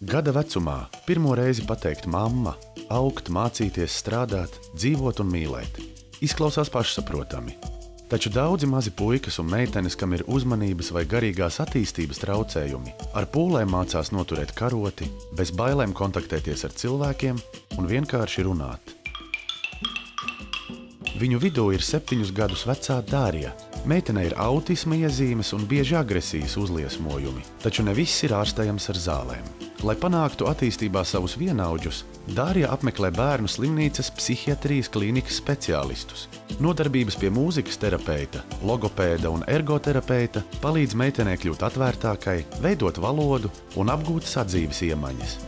Gada vecumā pirmo reizi pateikt mamma, augt, mācīties, strādāt, dzīvot un mīlēt. Izklausās pašsaprotami. Taču daudzi mazi puikas un meitenes, kam ir uzmanības vai garīgās attīstības traucējumi, ar pūlēm mācās noturēt karoti, bez bailēm kontaktēties ar cilvēkiem un vienkārši runāt. Viņu vidū ir 7 gadus vecā Dārija. Meitenei ir autisma iezīmes un bieži agresijas uzliesmojumi, taču ne viss ir ārstējams ar zālēm. Lai panāktu attīstībā savus vienaudžus, Dārija apmeklē bērnu slimnīcas psihiatrijas klīnikas speciālistus. Nodarbības pie mūzikas terapeita, logopēda un ergoterapeita palīdz meitenei kļūt atvērtākai, veidot valodu un apgūt sadzīves iemaņas.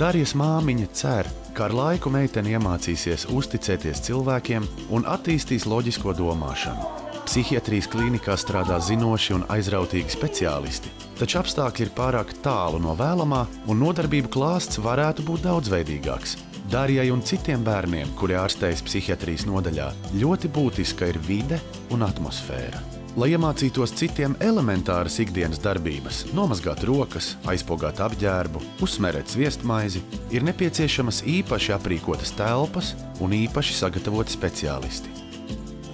Dārijas māmiņa cer, ka ar laiku meitene iemācīsies uzticēties cilvēkiem un attīstīs loģisko domāšanu. Psihiatrijas klīnikā strādā zinoši un aizrautīgi speciālisti, taču apstākļi ir pārāk tālu no vēlamā un nodarbību klāsts varētu būt daudzveidīgāks. Dārijai un citiem bērniem, kuri ārstējas psihiatrijas nodaļā, ļoti būtiska ir vide un atmosfēra. Lai iemācītos citiem elementāras ikdienas darbības, nomazgāt rokas, aizpogāt apģērbu, uzsmērēt sviestmaizi, ir nepieciešamas īpaši aprīkotas telpas un īpaši sagatavoti speciālisti.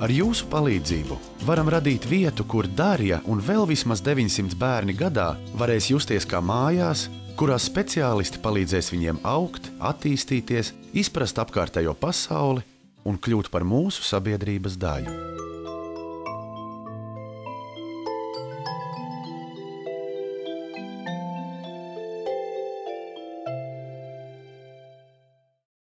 Ar jūsu palīdzību varam radīt vietu, kur Dārija un vēl vismaz 900 bērni gadā varēs justies kā mājās, kurās speciālisti palīdzēs viņiem augt, attīstīties, izprast apkārtējo pasauli un kļūt par mūsu sabiedrības daļu.